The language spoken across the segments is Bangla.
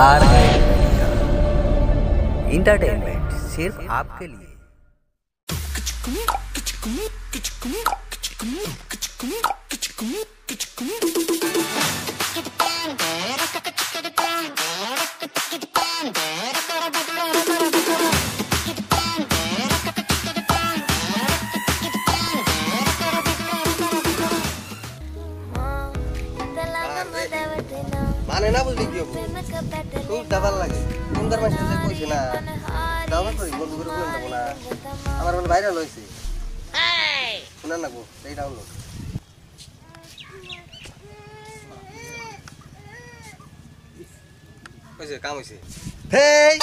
आर इंटरटेनमेंट सिर्फ आपके लिए। মানে না বুঝলি কি খুব দাবার লাগে সুন্দর মাছ কইছে না দাবার করি বন্ধু করে বলে দেবো না আমার বলে ভাইরাল হয়েছে শুনান না গো এই ডাউনলোড কইছে কাম হইছে হেই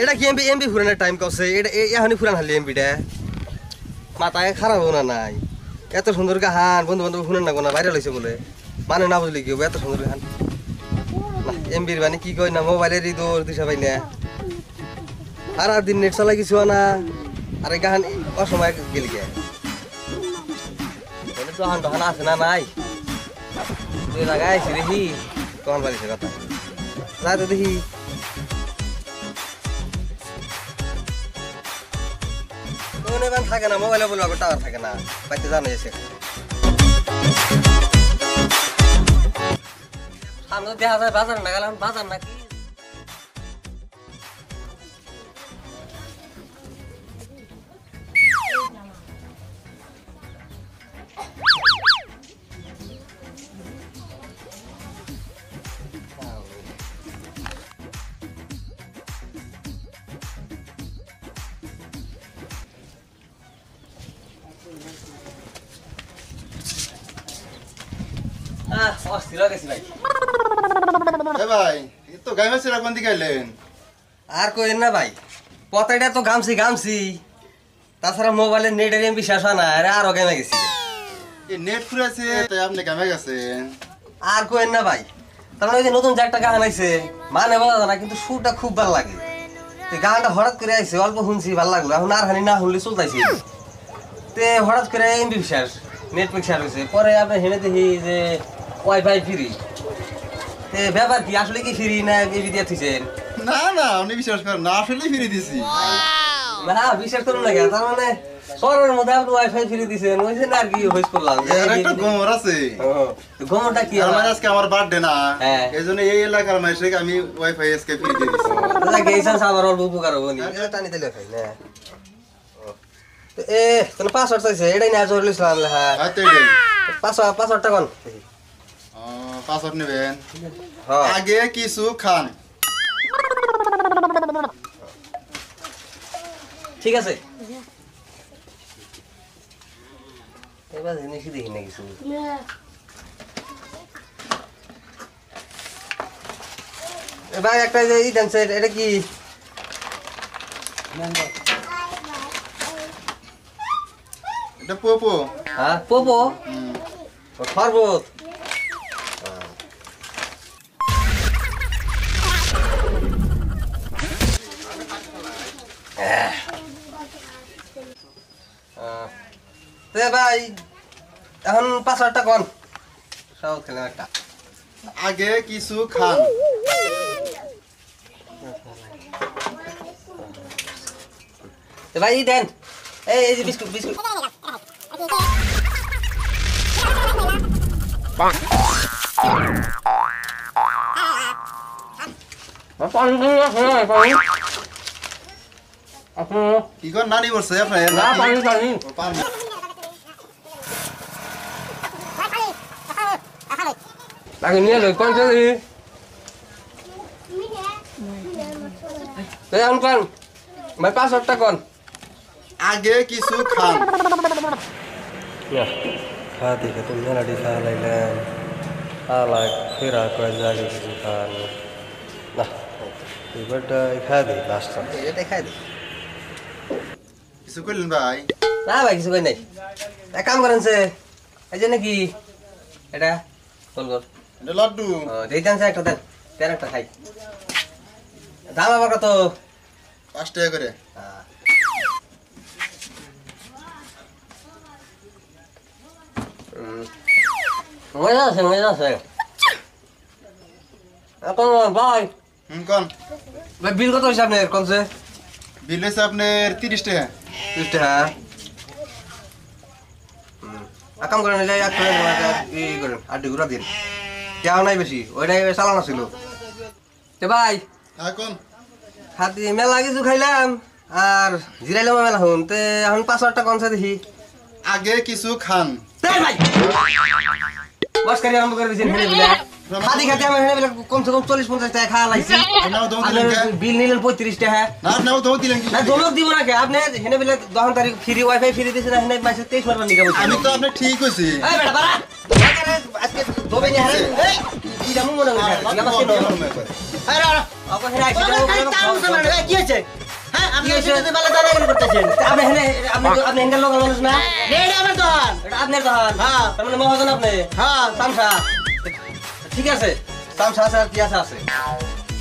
এটা কি এমবি এমবি ফুরানোর টাইম কইছে এটা এখনই ফুরান হালি এমবিটা মাথায় খারাপ হোনা নাই এত সুন্দর গাহান বন্ধু বান্ধব শুনেন না গো না ভাইরাল হয়েছে বলে মানে না বুঝলি কি এত সুন্দর গাহান এমবির মানে কি কই না মোবাইলের দৌড় দিশা পাই না সারা দিন নেট চালাই কিছু না আর এই গান অসময় গেলি গে তখন তখন আছে না নাই তুই লাগাইছি দেখি তখন বাড়িছে কথা যাই তো দেখি থাকে না মোবাইলে বলবো টাওয়ার থাকে না বাড়িতে জানো এসে আমরা দেখা যায় বাজার না গেলাম বাজার নাকি অস্থির গেছি ভাই ভাই তো গাই মাছের কোন দিকে এলেন আর কইেন না ভাই পতাইটা তো গামছি গামছি তাছাড়া মোবাইলের নেটের এমবি শেষ হয় না আরো গেমে গেছি এই নেট ফুরাছে তাই আপনি গামে গেছেন আর কইেন না ভাই তাহলে ওই যে নতুন যে একটা গান আইছে মানে বোঝা না কিন্তু সুরটা খুব ভালো লাগে তো গানটা হঠাৎ করে আইছে অল্প শুনছি ভালো লাগলো এখন আর হানি না শুনলে চলতেছি তে হঠাৎ করে এমবি শেষ নেট পেক শেষ হয়েছে পরে আপনি হেনে দেখি যে ওয়াইফাই ফ্রি তে ব্যাপার কি আসলে কি ফ্রি না এমবি দিয়ে থিছেন না না আপনি বিশ্বাস করেন না আসলে ফিরে দিছি না বিশ্বাস করুন না তার মানে শহরের মধ্যে আপনি ওয়াইফাই ফ্রি দিছেন ওই যে আর কি হইস করলাম এর একটা গোমর আছে গোমরটা কি আমার আজকে আমার বার্থডে না এইজন্য এই এলাকার মানুষকে আমি ওয়াইফাই আজকে ফ্রি দিয়ে দিছি দাদা গেইছেন আমার অল্প উপকার হবে নি এটা টানি দিলে খাই না এ কোন পাসওয়ার্ড চাইছে এটাই না জরুরি ইসলাম লেখা আচ্ছা এটাই পাসওয়ার্ডটা কোন পাসওয়ার্ড নেবেন আগে কিছু খান ঠিক আছে এবার জিনিস দেখি না কিছু ভাই একটা যে ই ডান্স এটা কি এটা পোপো হ্যাঁ পোপো শরবত ভাই এখন পাসওয়ার্ডটা কোন সব খেলেন একটা আগে কিছু খান ভাই দেন এই যে বিস্কুট বিস্কুট কি কর নানি বলছে আপনার না পানি পানি পানি লাগে নিয়ে লই কোন চলি এই আন কোন ভাই পাসওয়ার্ডটা কোন আগে কিছু খান खा देखा तुम मेरा दिखा लाइले आला फिर आको जाके কিছু খান না এবারটা খা দে লাস্ট এটা খাই দে কিছু করলেন ভাই না ভাই কিছু কই নাই এক কাম করেন সে এই যে নাকি এটা বল গো এটা লাড্ডু দেই দেন একটা দেন তের একটা খাই দাম আবার কত 5 টাকা করে মজা আছে এখন ভাই কোন ভাই বিল কত হইছে আপনার কোনছে বিল হইছে আপনার 30 টাকা 30 টাকা কাম করেন যাই এক করে এই করেন আড্ডি ঘুরা দিন কেউ নাই বেশি ওইটাই চালানো ছিল তে ভাই কোন খাতি মেলা কিছু খাইলাম আর জিরাইলাম মেলা হুন তে এখন 500 টাকা কোনছে দেখি আগে কিছু খান ভাই বসকারি আরম্ভ করে দিয়েছেন হেনে বিলা খাদি খাতি আমি হেনে বিলা কমসে কম 40-50 টাকা খাওয়া লাইছি বিল নিলেন 35 টাকা না নাও তো দিলেন কি না জমক দিব না কে আপনি হেনে বিলা 10 তারিখ ফ্রি ওয়াইফাই ফ্রি দিছেন হেনে মাসে 23 মারবার নিকা বলছেন আমি তো আপনি ঠিক কইছি এই বেটা বাড়া আজকে দবে নি হারে এই কি দাম মনে হয় নামাজ কেন আরে আরে আপা হেনে আইছি কি হয়েছে হ্যাঁ আপনি যদি বেলা দাঁড়াই করতেছেন আপনি হেনে আপনি হেনে লোক মানুষ না রেডি আমার দোকান এটা আপনার দোকান হ্যাঁ তার মানে মহাজন আপনি হ্যাঁ তামসা ঠিক আছে তামসা আছে আর কি আছে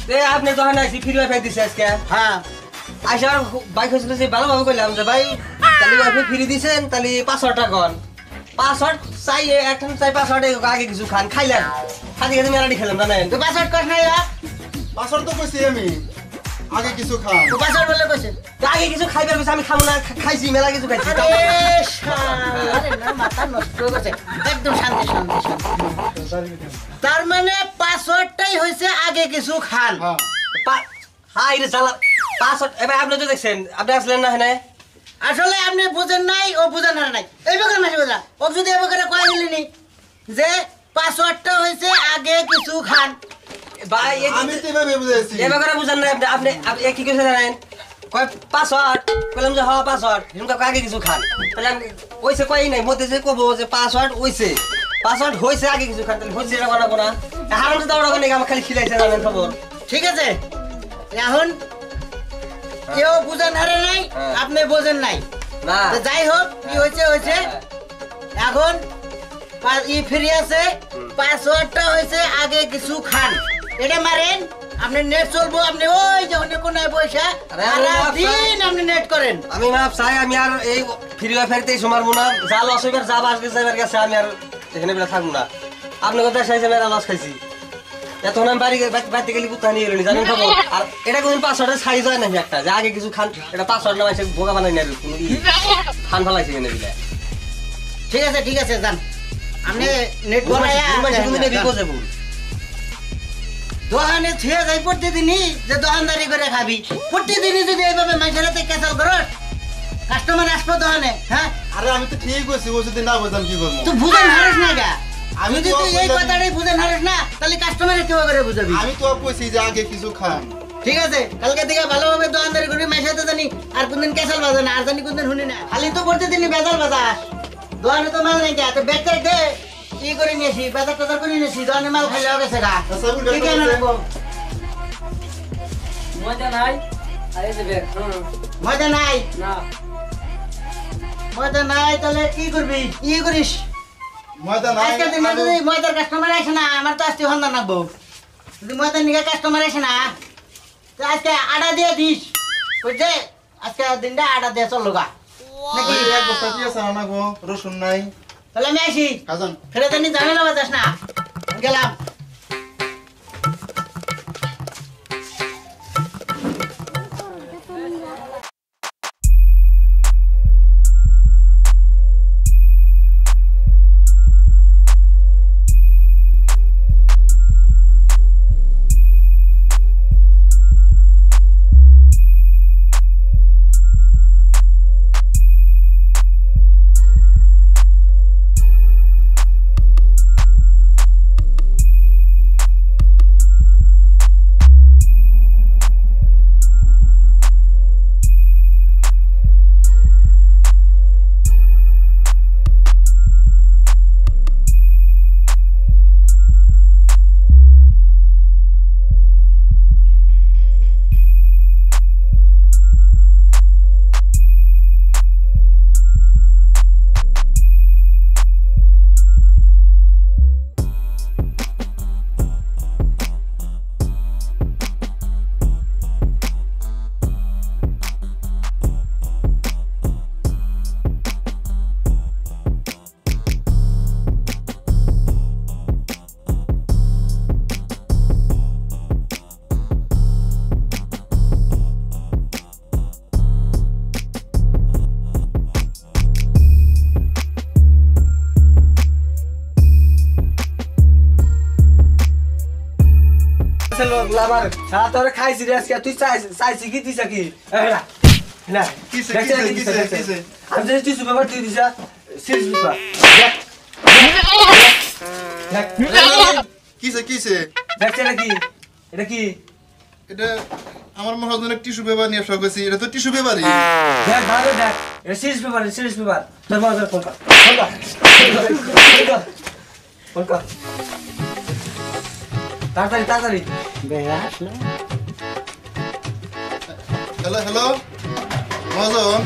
তে আপনি দোকানে আইছি ফ্রি ওয়াইফাই দিছে আজকে হ্যাঁ আইসার বাইক হইছিল যে ভালোভাবে কইলাম যে ভাই তাহলে ওয়াইফাই ফ্রি দিছেন তাহলে 500 টাকা কোন 500 চাই এখন চাই 500 আগে কিছু খান খাইলেন খাদি খাদি মেলাডি খেলাম জানেন তো পাসওয়ার্ড কর না পাসওয়ার্ড তো কইছি আমি আগে কিছু খান তো পাসওয়ার্ড বলে কইছে আগে কিছু খাইবার কইছে আমি খাবো না খাইছি মেলা কিছু খাইছি আরে না মাথা নষ্ট হয়ে গেছে একদম শান্তি শান্তি তার মানে পাসওয়ার্ডটাই হইছে আগে কিছু খান হাই রে চালা 500 এবার আপনি তো দেখছেন আপনি আসলেন না হেনে আসলে আপনি বুঝেন নাই ও বুঝেন নাই এই বকর মাসে বুঝলা ও যদি এই বকরে কই দিলেনি যে পাসওয়ার্ডটা হইছে আগে কিছু খান ভাই আমি তো এভাবে বুঝাইছি এবার করে বুঝেন না আপনি আপনি কি কইছেন জানেন কয় 500 কইলাম যে হ্যাঁ 500 হিমকা আগে কিছু খান তাহলে আমি কইছে কই নাই মতে যে কব যে 500 হইছে 500 হইছে আগে কিছু খান তাহলে হইছে এটা বানাবো না হারাম তো দাওড়া করে আমার খালি খিলাইছে জানেন খবর ঠিক আছে এখন কেউ বুঝেন হারে নাই আপনি বুঝেন নাই না তো যাই হোক কি হয়েছে হয়েছে এখন ই ফ্রি আছে পাসওয়ার্ডটা হয়েছে আগে কিছু খান এটা মারেন আপনি নেট চলবো আপনি ওই যখন কোনায় পয়সা দিন আপনি নেট করেন আমি মাপ চাই আমি আর এই ফ্রি ওয়াইফাইতে সমারবো না যা লস হইবার যা বাস যাইবার গেছে আমি আর এখানে বেলা থাকবো না আপনি কথা চাইছে মেলা লস খাইছি এখন আমি বাড়িতে গেলে কোথায় নিয়ে এলেনি জানেন খবর আর এটা কোন 500 ছাড়ি যায় নাকি একটা যে আগে কিছু খান এটা 500 না মাসে বোকা বানাই না কোনো খান ফেলাইছে এখানে বিলে ঠিক আছে যান আপনি নেট করায়া দোকানে ছেড়ে যাই প্রতিদিনই যে দোকানদারি করে খাবি প্রতিদিনই যদি এইভাবে মাইসের হাতে ক্যাসাল করস কাস্টমার আসবো দোকানে হ্যাঁ আরে আমি তো ঠিক কইছি ও যদি না বুঝাম কি করব তুই বুঝেন হারিস না গা আমি যদি এই কথাটাই বুঝেন হারিস না তাহলে কাস্টমারে কিভাবে করে বুঝাবি আমি তো কইছি যে আগে কিছু খান ঠিক আছে কালকে থেকে ভালোভাবে দোকানদারি করবি মাইসের হাতে জানি আর কোনদিন ক্যাসাল বাজে না আর জানি কোনদিন শুনি না খালি তো প্রতিদিনই বেজাল বাজাস দোকানে তো মাল নাই গা তো ব্যাগ ট্যাগ দে কি করে নিয়েছি বাজার টাজার করে নিয়েছি দোকানে মাল খাইলে হবে সেগা ঠিক আছে রাখবো মজা নাই আরে যে ব্যাগ মজা নাই না মজা নাই তাহলে কি করবি কি করিস ময়দা নাই আজকে দিনে যদি ময়দার কাস্টমার আসে না আমার তো আজকে হন্দান রাখবো যদি ময়দার নিকে কাস্টমার আসে না তো আজকে আটা দিয়ে দিস বুঝছে আজকে দিনটা আটা দিয়ে চল গা নাকি এক বস্তা পেঁয়াজ আনা গো রসুন নাই তাহলে আমি আসি কাজন ফেরে জানি ঝামেলা বাজাস না গেলাম আছে লোকলা আমার সারা তোরে খাইছি রে আজকে তুই চাইছি কি দিছ কি এরা না কিসে দেখছে, কিসে দেখছে, কিসে দেখছে। আমি যে তুই সুপার তুই দিছা সিরিজ পেপার কিসে কিসে দেখছে এটা কি এটা আমার মনে হয় অনেক টিস্যু পেপার নিয়ে শখ হয়েছি এটা তো টিস্যু পেপারই দেখ ভালো দেখ এটা সিরিজ পেপার তোর বাজার ফোন কর তাড়াতাড়ি হ্যালো হ্যালো মহাজন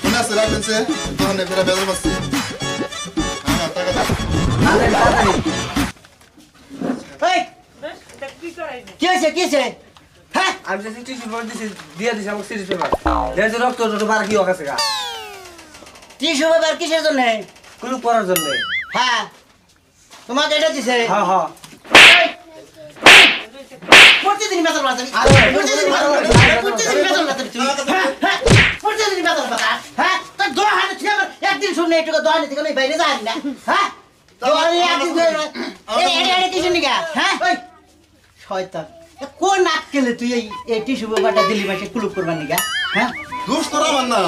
কোন আছে রাখলেনছে দোকানে ফেরা বেজার পাচ্ছি হ্যাঁ টাকা দাও তাড়াতাড়ি এই, কি হয়েছে কি হয়েছে হ্যাঁ আমি যে টিস্যু পেপার দিয়ে দিছি আমাকে সিরিজ পেপার দেখছে রক্ত বার কি হকাছে গা টিস্যু পেপার কিসের জন্য কুলু করার জন্য হ্যাঁ তোমাকে এটা দিছে হ্যাঁ প্রতিদিন বেতন পাচ্ছি প্রতিদিন বেতন পাচ্ছি প্রতিদিন বেতন পাচ্ছি হ্যাঁ তোর দোহানে থেকে আমার একদিন শুনে একটু দোহানে থেকে আমি বাইরে যাই না হ্যাঁ দোহানে একদিন এই কিছু নিকা হ্যাঁ ওই শয়তান কোন আটকেলে তুই এই টিস্যু পেপারটা দিলি মাসে কুলুপ করবার নিকা হ্যাঁ দোষ তোরা আমার না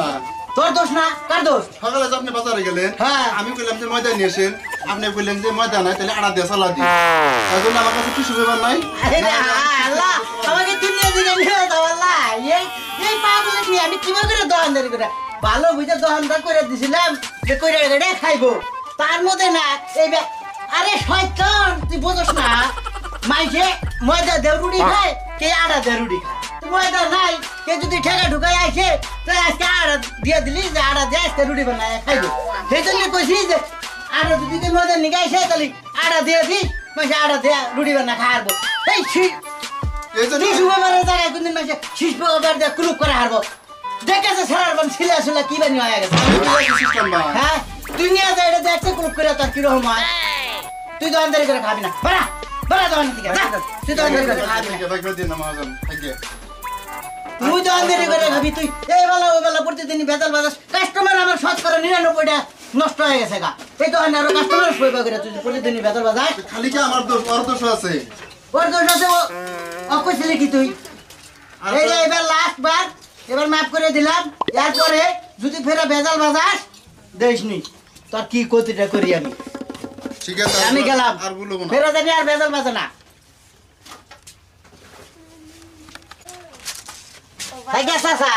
তোর দোষ না কার দোষ সকালে যে আপনি বাজারে গেলেন হ্যাঁ। আমি কইলাম যে ময়দা নিয়ে আসেন আপনি কইলেন যে ময়দা নাই তাহলে আড়া দিয়ে চালা দিই তাই জন্য আমার কাছে টিস্যু পেপার নাই আল্লাহ আমাকে দুনিয়া দিকে নিয়ে দাও আল্লাহ এই পাগল নিয়ে আমি কিভাবে করে দোকানদারি করে ভালো বুঝে দোকানদার করে দিছিলাম যে কইরা গেড়ে খাইবো তার মধ্যে না আরে শয়তান তুই বুঝছ না মাইছে ময়দা দিয়ে রুটি খায় কে আটা দিয়ে রুটি খায় তো ময়দা নাই কে যদি ঠেকা ঢুকাই আইছে তো আজকে আটা দিয়ে দিলি যে আটা দিয়ে আজকে রুটি বানায় খাইবো সেই জন্য কইছি যে আটা যদি কে ময়দা নিগাইছে তাহলে আটা দিয়ে দিস মাসে আটা দিয়ে রুটি বানা খাইবো এই এই জন্য টিস্যু পেপারের জায়গায় কোনদিন মাসে শিশু পেপার দিয়ে ক্লুপ করে হারবো দেখেছে সারার বান ছিলা ছিলা কি বানি হয়ে গেছে সিস্টেম বা হ্যাঁ তুই নিয়ে যা এটা দেখতে ক্লুপ করে তোর কিরকম হয় তুই দোকানদারি করে খাবি না বাড়া বাড়া দোকান থেকে যা তুই দোকানদারি করে খাবি না ভাই করে দিন না মহাজন থ্যাংক ইউ তুই দোকানদারি করে খাবি তুই এই বেলা ওই বেলা প্রতিদিন বেতাল বাজাস কাস্টমার আমার 99% নষ্ট হয়ে গেছে গা এই দোকানে আরো কাস্টমার সইবা করে তুই প্রতিদিন বেতাল বাজাস খালি কি আমার দোষ ওর দোষ আছে ওর দোষ আছে ও কইছিলি কি তুই এই যে এবার লাস্ট বার এবার মাফ করে দিলাম এরপরে যদি ফেরা বেজাল বাজাস দেশনি তোর কি ক্ষতিটা করি আমি ঠিক আছে আমি গেলাম আর বলবো না ফেরা জানি আর বেজাল বাজে না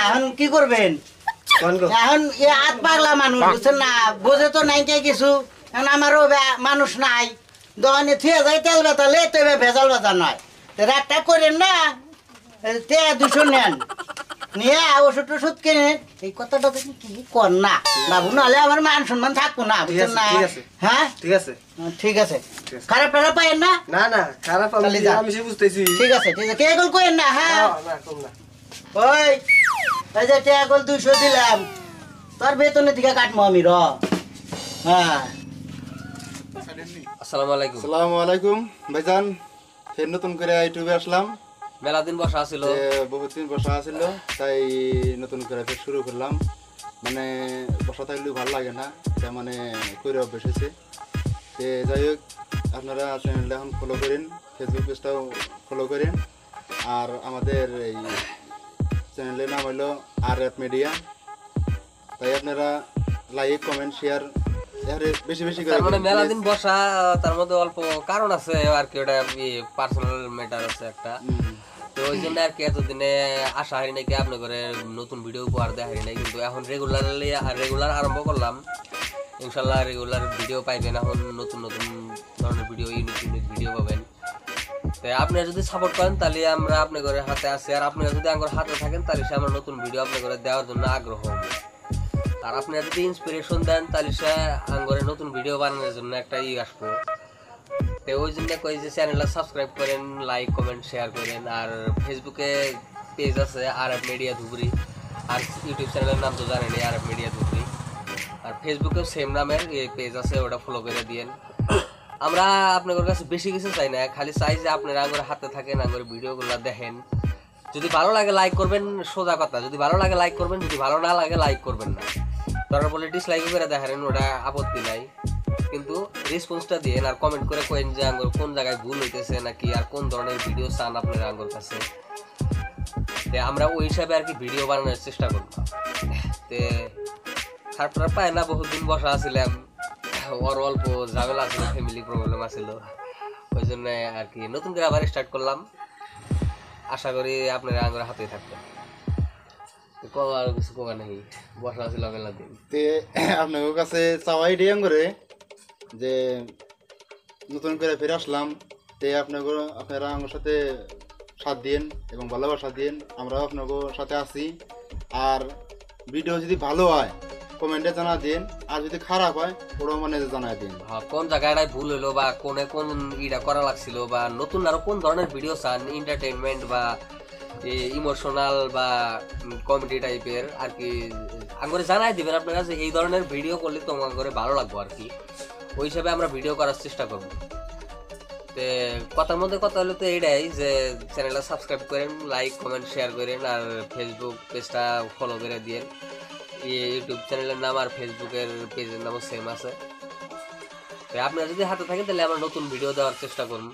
এখন কি করবেন এখন এ আত পাগলা মানুষ বুঝছেন না বোঝে তো নাই কিছু এখন আমারও মানুষ নাই দোকানে থুয়ে যায় তেল বেতালে তো এবার ভেজাল বাজার নয় রাতটা করেন না তে 200 নেন নিয়ে ওষুধ টষুধ কেনেন এই কথাটা দেখি কি কর না বাবু নাহলে আমার মান সম্মান থাকবো না বুঝছেন না হ্যাঁ ঠিক আছে ঠিক আছে খারাপ টারাপ পাইেন না না না খারাপ তাহলে যা। আমি সে বুঝতেছি ঠিক আছে কে এগুলো করেন না হ্যাঁ না কম না ওই এই যে টেগল 200 দিলাম তোর বেতনের দিকে কাটবো আমি র হ্যাঁ আসসালামু আলাইকুম আসসালামু আলাইকুম ভাইজান ফের নতুন করে ইউটিউবে আসলাম মেলা দিন বসা ছিল বহুত দিন বসা আছিল তাই নতুন করে ফের শুরু করলাম মানে বসা থাকলেও ভালো লাগে না তাই মানে করে অভ্যেস হয়েছে তে যাই হোক আপনারা চ্যানেলটা এখন ফলো করেন ফেসবুক পেজটাও ফলো করেন আর আমাদের এই চ্যানেলের নাম হলো RF মিডিয়া তাই আপনারা লাইক কমেন্ট শেয়ার বেশি বেশি করে তার মানে করেন, মেলা please। দিন বসা তার মধ্যে অল্প কারণ আছে আর কি ওটা পার্সোনাল ম্যাটার আছে একটা তো ওই জন্য আর কি এতদিনে আশা হারি নাকি আপনার ঘরে নতুন ভিডিও উপহার দেওয়া হারি নাই কিন্তু এখন রেগুলার আরম্ভ করলাম ইনশাল্লাহ রেগুলার ভিডিও পাইবেন এখন নতুন নতুন ধরনের ভিডিও ইউনিক ভিডিও পাবেন তাই আপনারা যদি সাপোর্ট করেন তাহলে আমরা আপনার ঘরে হাতে আছি আর আপনারা যদি আমার হাতে থাকেন তাহলে সে আমরা নতুন ভিডিও আপনার ঘরে দেওয়ার জন্য আগ্রহ হবে আর আপনারা যদি ইন্সপিরেশন দেন তাহলে সে আঙ্গরে নতুন ভিডিও বানানোর জন্য একটা আসবো তো ওই জন্য কই যে চ্যানেলটা সাবস্ক্রাইব করেন লাইক কমেন্ট শেয়ার করেন আর ফেসবুকে পেজ আছে RF মিডিয়া ধুবড়ি আর ইউটিউব চ্যানেলের নাম তো জানেনই RF মিডিয়া ধুবড়ি আর ফেসবুকেও সেম নামের এই পেজ আছে ওটা ফলো করে দিয়েন আমরা আপনাদের কাছে বেশি কিছু চাই না খালি চাই যে আপনারা আঙ্গরে হাতে থাকেন আঙ্গরে ভিডিওগুলো দেখেন যদি ভালো লাগে লাইক করবেন সোজা কথা যদি ভালো লাগে লাইক করবেন যদি ভালো না লাগে লাইক করবেন না দরকার বলে ডিসলাইক করে দেখেন ওটা আপত্তি নাই কিন্তু রেসপন্সটা দিয়েন আর কমেন্ট করে কইন যে আঙ্গুর কোন জায়গায় ভুল হইতেছে নাকি আর কোন ধরনের ভিডিও চান আপনারা আঙ্গুর কাছে, তে আমরা ওই হিসাবে আর কি ভিডিও বানানোর চেষ্টা করব। তে খারাপ পায় না, বহুদিন বসা আছিলাম, ওর অল্প ঝামেলা ছিল, ফ্যামিলি প্রবলেম আছিল, ওই জন্য আর কি নতুন করে আবার স্টার্ট করলাম। আশা করি আপনারা আঙ্গুর হাতেই থাকবেন। আর কিছু কমা নেই, বসা ছিল মেলা দিন। তে আপনার কাছে চাওয়াই ডিএম করে যে নতুন করে ফিরে আসলাম, তে আপনারা আমার সাথে সাথ দিন এবং ভালোবাসা দিন, আমরাও আপনার সাথে আছি। আর ভিডিও যদি ভালো হয় কমেন্টে জানা দিন, আর যদি খারাপ হয় ওটাও মানে জানাই দিন। হ্যাঁ, কোন জায়গাটায় ভুল হইলো বা কোন ইটা করা লাগছিল বা নতুন আরো কোন ধরনের ভিডিও চান, এন্টারটেইনমেন্ট বা ইমোশনাল বা কমেডি টাইপের আর কি আঙ্গুরে জানাই দিবেন আপনারা যে এই ধরনের ভিডিও করলে তোমার করে ভালো লাগবে আর কি, ওই হিসাবে আমরা ভিডিও করার চেষ্টা করবো। তে কথার মধ্যে কথা হলো তো এইটাই যে চ্যানেলটা সাবস্ক্রাইব করেন, লাইক কমেন্ট শেয়ার করেন, আর ফেসবুক পেজটা ফলো করে দিয়েন। ইউটিউব চ্যানেলের নাম আর ফেসবুকের পেজের নামও সেম আছে। আপনারা যদি হাতে থাকেন তাহলে আমরা নতুন ভিডিও দেওয়ার চেষ্টা করুন।